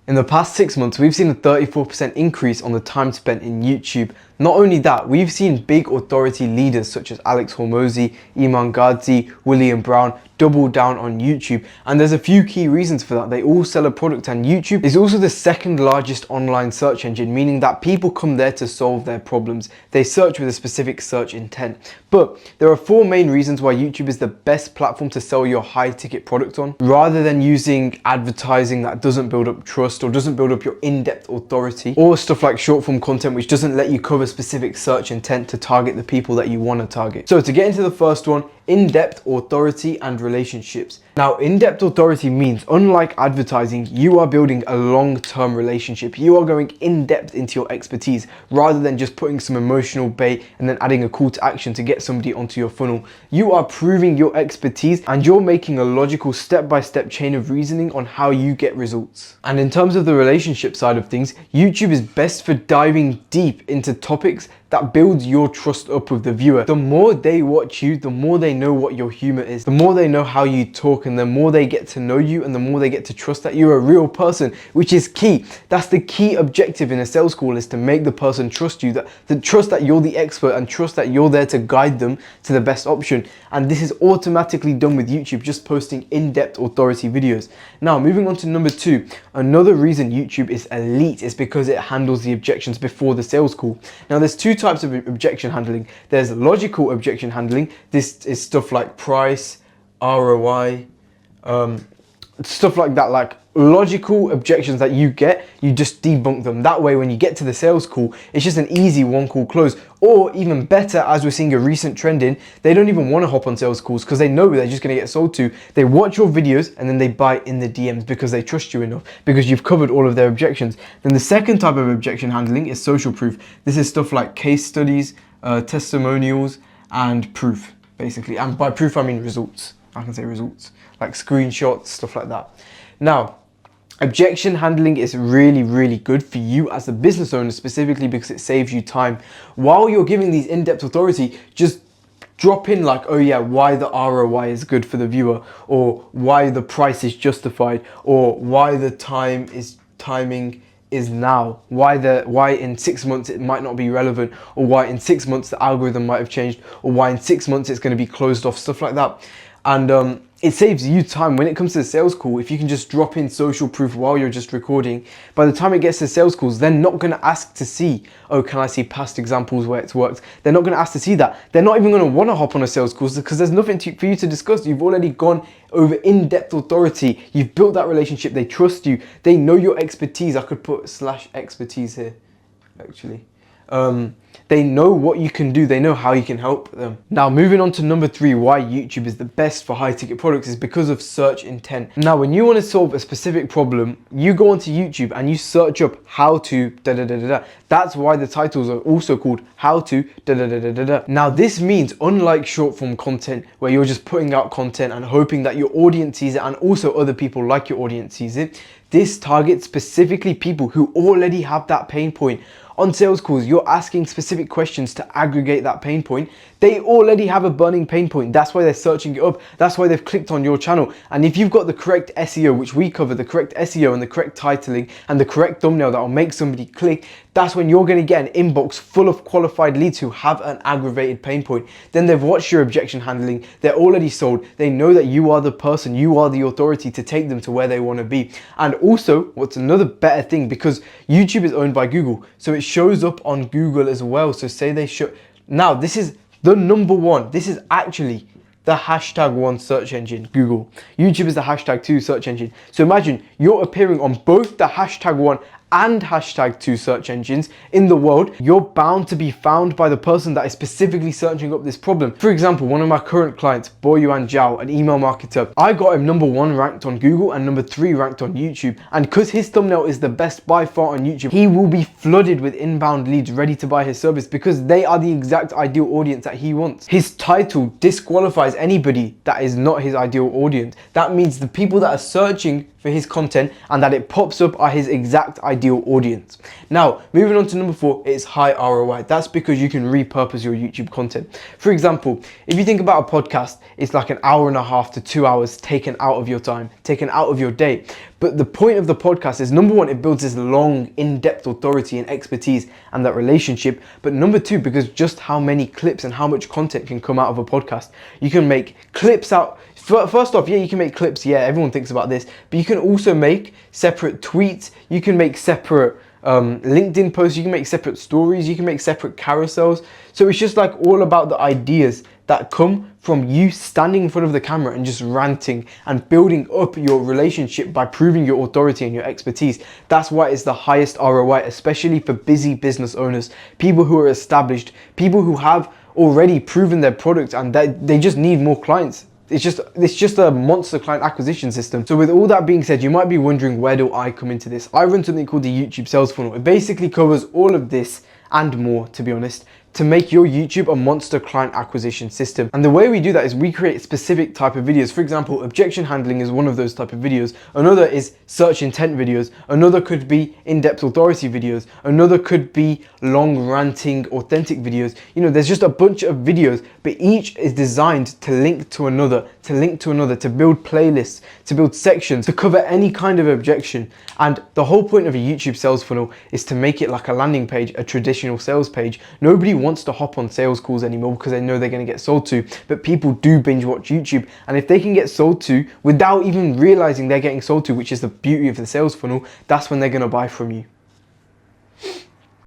In the past 6 months, we've seen a 34% increase on the time spent in YouTube. Not only that, we've seen big authority leaders such as Alex Hormozi, Iman Gadzhi, William Brown double down on YouTube, and there's a few key reasons for that. They all sell a product, and YouTube is also the second largest online search engine, meaning that people come there to solve their problems. They search with a specific search intent. But there are 4 main reasons why YouTube is the best platform to sell your high ticket product on, rather than using advertising that doesn't build up trust or doesn't build up your in-depth authority, or stuff like short form content which doesn't let you cover specific search intent to target the people that you want to target. So to get into the first one, in-depth authority and relationships. Now, in-depth authority means, unlike advertising, you are building a long-term relationship. You are going in-depth into your expertise rather than just putting some emotional bait and then adding a call to action to get somebody onto your funnel. You are proving your expertise and you're making a logical step-by-step chain of reasoning on how you get results. And in terms of the relationship side of things, YouTube is best for diving deep into topics that builds your trust up with the viewer. The more they watch you, the more they know what your humor is, the more they know how you talk, and the more they get to know you and the more they get to trust that you're a real person, which is key. That's the key objective in a sales call, is to make the person trust you, that trust that you're the expert and trust that you're there to guide them to the best option. And this is automatically done with YouTube, just posting in-depth authority videos. Now, moving on to number 2, another reason YouTube is elite is because it handles the objections before the sales call. Now, there's 2 types of objection handling. There's logical objection handling. This is stuff like price, ROI, stuff like that, like logical objections that you get, you just debunk them. That way, when you get to the sales call, it's just an easy one call close. Or even better, as we're seeing a recent trend in, they don't even want to hop on sales calls because they know they're just going to get sold to. They watch your videos and then they buy in the DMs because they trust you enough, because you've covered all of their objections. Then the second type of objection handling is social proof. This is stuff like case studies, testimonials, and proof, basically. And by proof, I mean results. I can say results, like screenshots, stuff like that. Now, objection handling is really good for you as a business owner, specifically because it saves you time. While you're giving these in-depth authority, just drop in like, oh yeah, why the ROI is good for the viewer, or why the price is justified, or why the timing is now, why in 6 months it might not be relevant, or why in 6 months the algorithm might have changed, or why in 6 months it's going to be closed off, stuff like that. And it saves you time. When it comes to the sales call, if you can just drop in social proof while you're just recording, by the time it gets to sales calls, they're not going to ask to see, oh, can I see past examples where it's worked? They're not going to ask to see that. They're not even going to want to hop on a sales call because there's nothing for you to discuss. You've already gone over in-depth authority. You've built that relationship. They trust you. They know your expertise. I could put /expertise here, actually. They know what you can do. They know how you can help them. Now, moving on to number 3, why YouTube is the best for high ticket products is because of search intent. Now, when you want to solve a specific problem, you go onto YouTube and you search up how to da da da da da. That's why the titles are also called how to da da da da da da. Now, this means, unlike short form content where you're just putting out content and hoping that your audience sees it and also other people like your audience sees it, this targets specifically people who already have that pain point. On sales calls, you're asking specific questions to aggregate that pain point. They already have a burning pain point. That's why they're searching it up. That's why they've clicked on your channel. And if you've got the correct SEO, which we cover, the correct SEO and the correct titling and the correct thumbnail that will make somebody click, that's when you're going to get an inbox full of qualified leads who have an aggravated pain point. Then they've watched your objection handling. They're already sold. They know that you are the person, you are the authority to take them to where they want to be. And also, what's another better thing, because YouTube is owned by Google, so it shows up on Google as well. So say they show, now this is the number 1. This is actually the #1 search engine, Google. YouTube is the #2 search engine. So imagine you're appearing on both the #1 and #2 search engines in the world. You're bound to be found by the person that is specifically searching up this problem. For example, one of my current clients, Boyuan Zhao, an email marketer, I got him number 1 ranked on Google and number 3 ranked on YouTube. And because his thumbnail is the best by far on YouTube, he will be flooded with inbound leads ready to buy his service because they are the exact ideal audience that he wants. His title disqualifies anybody that is not his ideal audience. That means the people that are searching for his content and that it pops up are his exact ideal ideal audience. Now, moving on to number 4, it's high ROI. That's because you can repurpose your YouTube content. For example, if you think about a podcast, it's like an hour and a half to 2 hours taken out of your time, taken out of your day. But the point of the podcast is, number 1, it builds this long, in-depth authority and expertise and that relationship. But number 2, because just how many clips and how much content can come out of a podcast. You can make clips out. First off, yeah, you can make clips. Yeah, everyone thinks about this. But you can also make separate tweets. You can make separate LinkedIn posts. You can make separate stories. You can make separate carousels. So it's just like all about the ideas that come from you standing in front of the camera and just ranting and building up your relationship by proving your authority and your expertise. That's why it's the highest ROI, especially for busy business owners, people who are established, people who have already proven their product and they just need more clients. It's just a monster client acquisition system. So with all that being said, you might be wondering, where do I come into this? I run something called the YouTube sales funnel. It basically covers all of this and more, to be honest, to make your YouTube a monster client acquisition system. And the way we do that is we create specific type of videos. For example, objection handling is one of those type of videos. Another is search intent videos. Another could be in-depth authority videos. Another could be long ranting authentic videos. You know, there's just a bunch of videos, but each is designed to link to another, to build playlists, to build sections, to cover any kind of objection. And the whole point of a YouTube sales funnel is to make it like a landing page, a traditional sales page. Nobody wants to hop on sales calls anymore because they know they're going to get sold to, but people do binge watch YouTube, and if they can get sold to without even realizing they're getting sold to, which is the beauty of the sales funnel, that's when they're going to buy from you.